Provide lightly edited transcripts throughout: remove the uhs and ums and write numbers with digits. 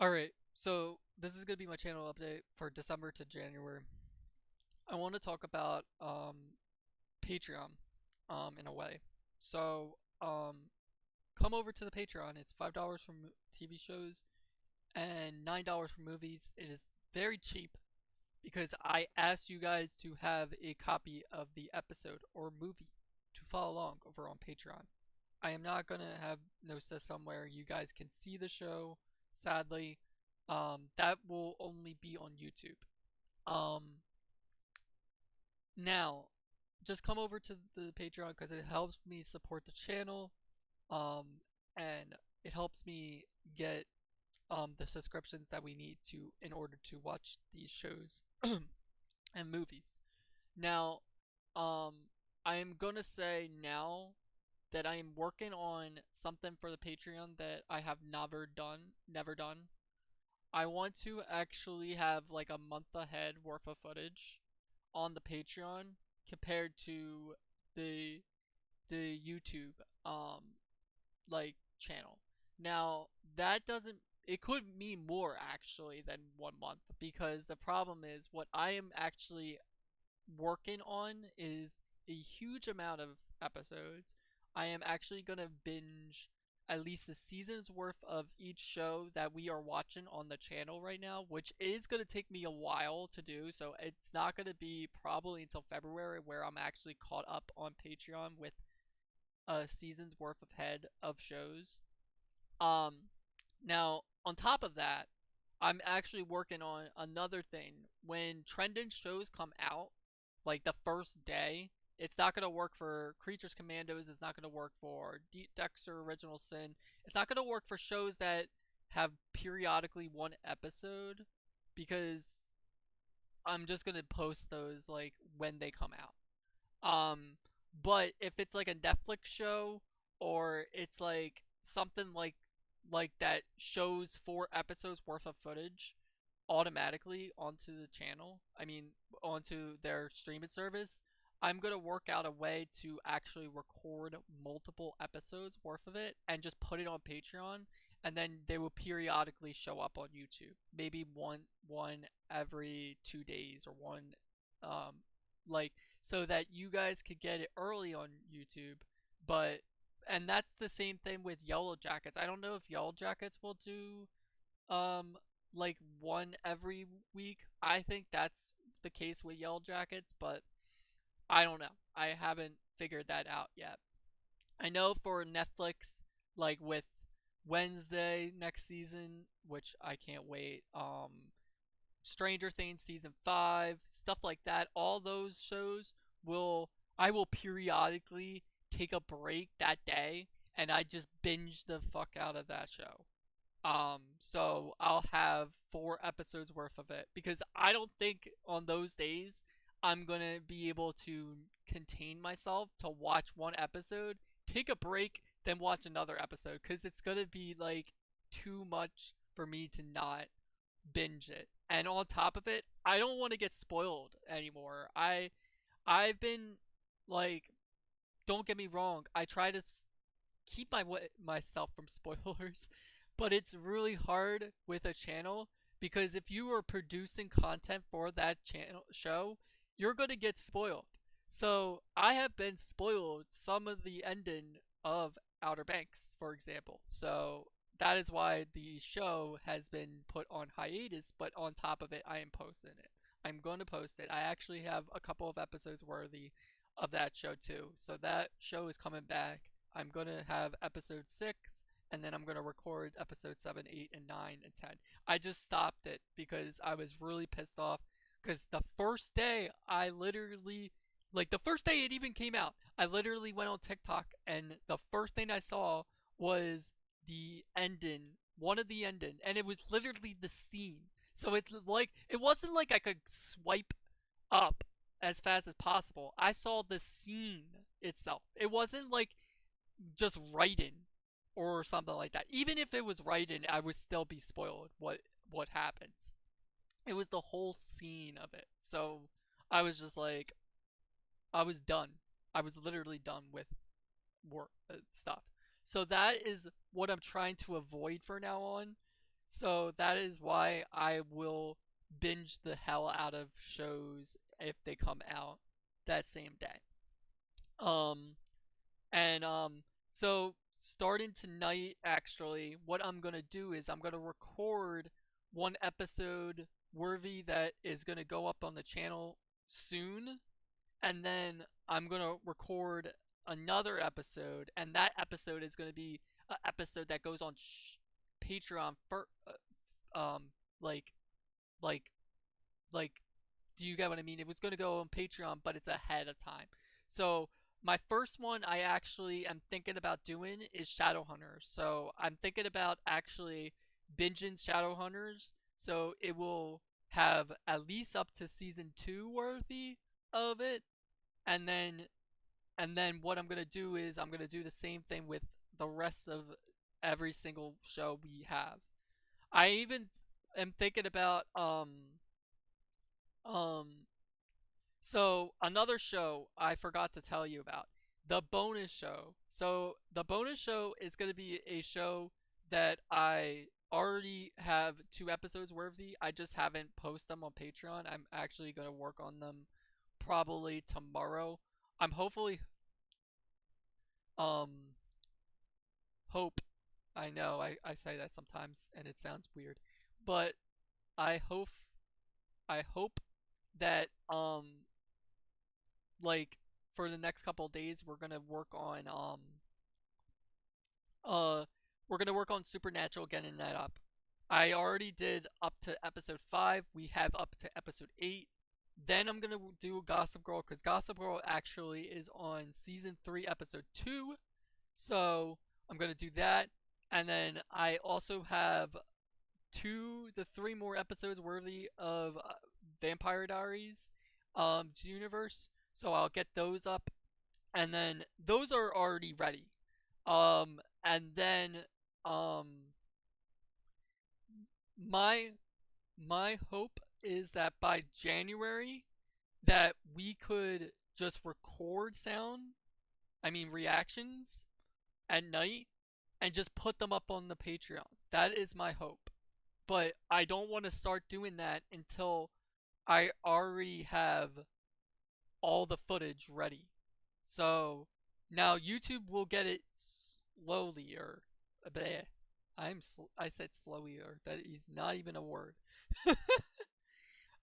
Alright, so this is gonna be my channel update for December to January. I want to talk about Patreon in a way. So come over to the Patreon. It's $5 for TV shows and $9 for movies. It is very cheap because I asked you guys to have a copy of the episode or movie to follow along over on Patreon. I am not gonna have no system where you guys can see the show, sadly. That will only be on YouTube. Um, Now, just come over to the Patreon because it helps me support the channel, um, and it helps me get the subscriptions that we need to in order to watch these shows and movies. Now, um, I am gonna say now that I am working on something for the Patreon that I have never done. I want to actually have like a month ahead worth of footage on the Patreon compared to the the YouTube like channel. Now that doesn't it could mean more actually than 1 month because the problem is what I am actually working on is a huge amount of episodes. I am actually gonna binge at least a season's worth of each show that we are watching on the channel right now, which is gonna take me a while to do. So it's not gonna be probably until February where I'm actually caught up on Patreon with a season's worth of head of shows. Um, Now on top of that, I'm actually working on another thing. When trending shows come out, like the first day, it's not gonna work for Creatures Commandos. It's not gonna work for Dexter Original Sin. It's not gonna work for shows that have periodically one episode because I'm just gonna post those like when they come out. Um, but if it's like a Netflix show or it's like something like that shows 4 episodes worth of footage automatically onto the channel, I mean onto their streaming service, I'm gonna work out a way to actually record multiple episodes worth of it and just put it on Patreon, and then they will periodically show up on YouTube. Maybe one every 2 days or one um like so that you guys could get it early on YouTube. But and that's the same thing with Yellow Jackets. I don't know if Yellow Jackets will do um like one every week. I think that's the case with Yellow Jackets, but I don't know. I haven't figured that out yet. I know for Netflix, like with Wednesday next season, which I can't wait. Stranger Things season 5, stuff like that. All those shows will I will periodically take a break that day and I just binge the fuck out of that show. So I'll have 4 episodes worth of it because I don't think on those days I'm gonna be able to contain myself to watch one episode, take a break, then watch another episode because it's gonna be like too much for me to not binge it. And on top of it, I don't want to get spoiled anymore. I've been like, don't get me wrong, I try to keep myself from spoilers, but it's really hard with a channel because if you are producing content for that channel show, you're going to get spoiled. So I have been spoiled some of the ending of Outer Banks, for example. So that is why the show has been put on hiatus, but on top of it, I am posting it. I'm going to post it. I actually have a couple of episodes worthy of that show too. So that show is coming back. I'm going to have episode 6 and then I'm going to record episode 7, 8 and 9 and 10. I just stopped it because I was really pissed off cuz the first day I literally like the first day it even came out, I literally went on TikTok and the first thing I saw was the ending, one of the ending, and it was literally the scene. So it's like it wasn't like I could swipe up as fast as possible. I saw the scene itself. It wasn't like just writing or something like that. Even if it was writing, I would still be spoiled what happens. It was the whole scene of it. So I was just like I was done. I was literally done with work stuff. So that is what I'm trying to avoid for now on. So that is why I will binge the hell out of shows if they come out that same day. Um, and so starting tonight, actually, what I'm gonna do is I'm gonna record one episode worthy that is gonna go up on the channel soon, and then I'm gonna record another episode, and that episode is gonna be an episode that goes on Patreon for um like like like do you get what I mean? It was gonna go on Patreon, but it's ahead of time. So my first one I actually am thinking about doing is Shadowhunters. So I'm thinking about actually binging Shadowhunters. So it will have at least up to season 2 worthy of it, and then what I'm gonna do is I'm gonna do the same thing with the rest of every single show we have. I even am thinking about um so another show I forgot to tell you about, the bonus show. So the bonus show is gonna be a show that I already have 2 episodes worthy. I just haven't posted them on Patreon. I'm actually gonna work on them probably tomorrow. I'm hopefully um hope I know I say that sometimes and it sounds weird, but I hope I hope that like for the next couple of days uh we're gonna work on Supernatural, getting that up. I already did up to episode 5. We have up to episode 8. Then I'm gonna do Gossip Girl because Gossip Girl actually is on season 3, episode 2. So I'm gonna do that, and then I also have 2 to 3 more episodes worthy of Vampire Diaries universe. So I'll get those up, and then those are already ready. And then um my my hope is that by January that we could just record reactions at night and just put them up on the Patreon. That is my hope. But I don't want to start doing that until I already have all the footage ready. So now YouTube will get it slowly, or bleh. I said slowier. That is not even a word.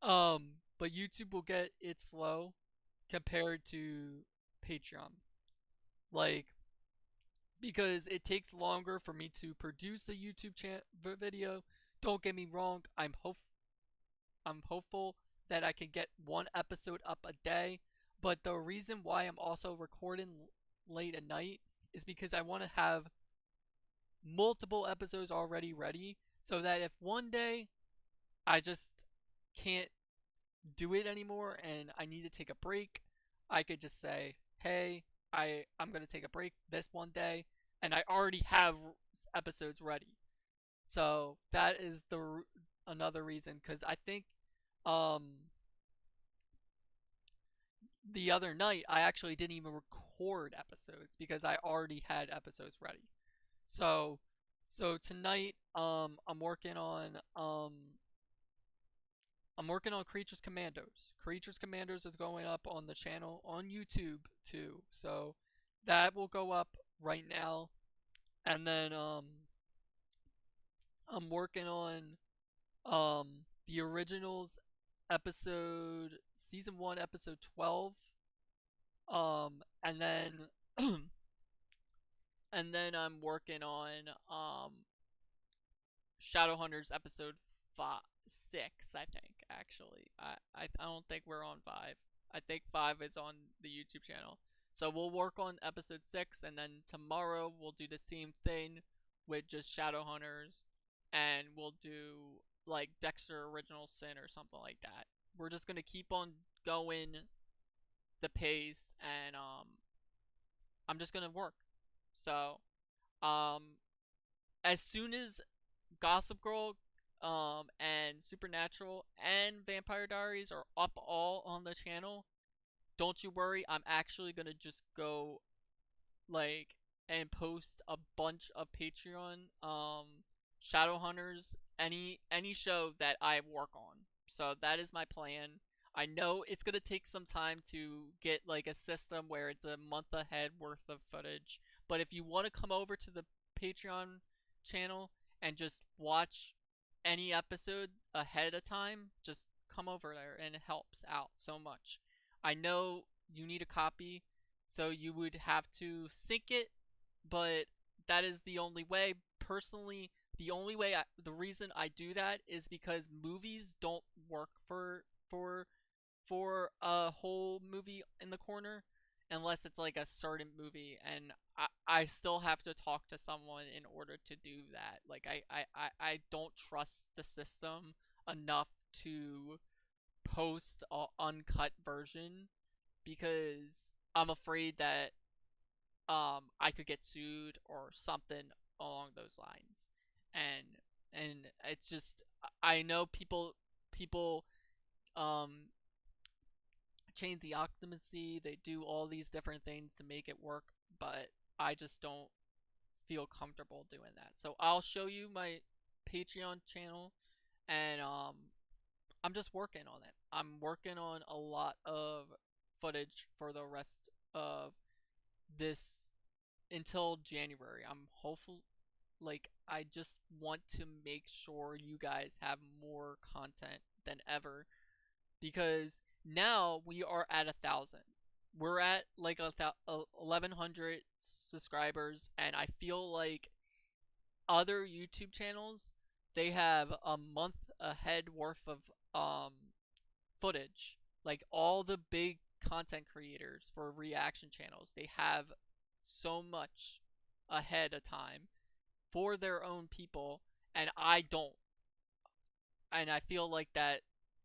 But YouTube will get it slow compared to Patreon. Like, because it takes longer for me to produce a YouTube video. Don't get me wrong. I'm hopeful that I can get one episode up a day. But the reason why I'm also recording late at night is because I want to have multiple episodes already ready, so that if one day I just can't do it anymore and I need to take a break, I could just say, hey, I'm going to take a break this one day, and I already have episodes ready. So that is another reason, because I think um the other night I actually didn't even record episodes because I already had episodes ready. So tonight I'm working on Creatures Commandos. Creatures Commandos is going up on the channel on YouTube too. So that will go up right now. And then I'm working on the originals episode season 1 episode 12. And then and then I'm working on Shadowhunters episode 6, I think, actually. I don't think we're on 5. I think 5 is on the YouTube channel. So we'll work on episode 6, and then tomorrow we'll do the same thing with just Shadowhunters, and we'll do like Dexter Original Sin or something like that. We're just gonna keep on going the pace, and I'm just gonna work. So um as soon as Gossip Girl and Supernatural and Vampire Diaries are up all on the channel, don't you worry, I'm actually gonna just go like and post a bunch of Patreon Shadowhunters, any show that I work on. So that is my plan. I know it's gonna take some time to get like a system where it's a month ahead worth of footage. But if you want to come over to the Patreon channel and just watch any episode ahead of time, just come over there and it helps out so much. I know you need a copy, so you would have to sync it, but that is the only way. Personally, the reason I do that is because movies don't work for a whole movie in the corner unless it's like a certain movie, and I still have to talk to someone in order to do that. Like I don't trust the system enough to post a uncut version because I'm afraid that I could get sued or something along those lines. And it's just, I know people um change the occupancy, they do all these different things to make it work, but I just don't feel comfortable doing that. So I'll show you my Patreon channel, and I'm just working on it. I'm working on a lot of footage for the rest of this until January. I'm hopeful, like, I just want to make sure you guys have more content than ever, because now we are at 1,000. We're at like 1,100 subscribers, and I feel like other YouTube channels, they have a month ahead worth of um footage. Like all the big content creators for reaction channels, they have so much ahead of time for their own people, and I don't. And I feel like that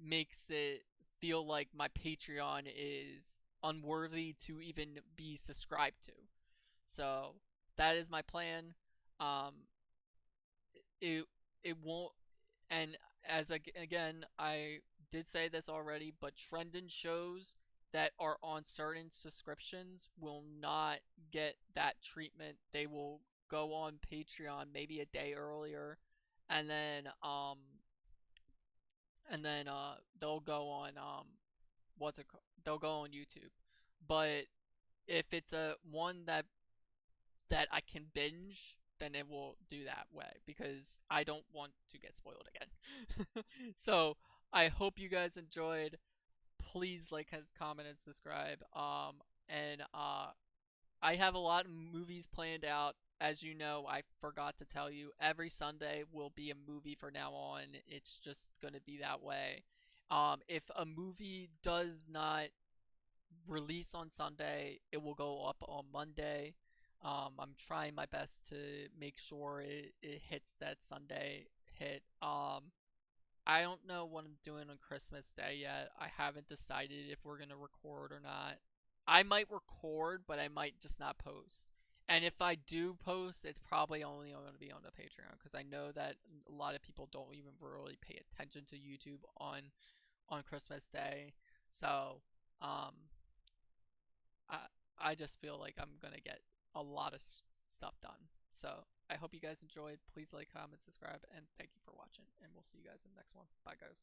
makes it feel like my Patreon is unworthy to even be subscribed to. So that is my plan. Um, it it won't. And again, I did say this already, but trending shows that are on certain subscriptions will not get that treatment. They will go on Patreon maybe a day earlier, and then they'll go on what's it called? They'll go on YouTube. But if it's a one that I can binge, then it will do that way because I don't want to get spoiled again. So I hope you guys enjoyed. Please like, comment, and subscribe. And I have a lot of movies planned out. As you know, I forgot to tell you, every Sunday will be a movie from now on. It's just gonna be that way. If a movie does not release on Sunday, it will go up on Monday. I'm trying my best to make sure it hits that Sunday hit. I don't know what I'm doing on Christmas Day yet. I haven't decided if we're gonna record or not. I might record, but I might just not post. And if I do post, it's probably only going to be on the Patreon because I know that a lot of people don't even really pay attention to YouTube on Christmas Day. So, um, I I just feel like I'm gonna get a lot of stuff done. So I hope you guys enjoyed. Please like, comment, subscribe, and thank you for watching. And we'll see you guys in the next one. Bye, guys.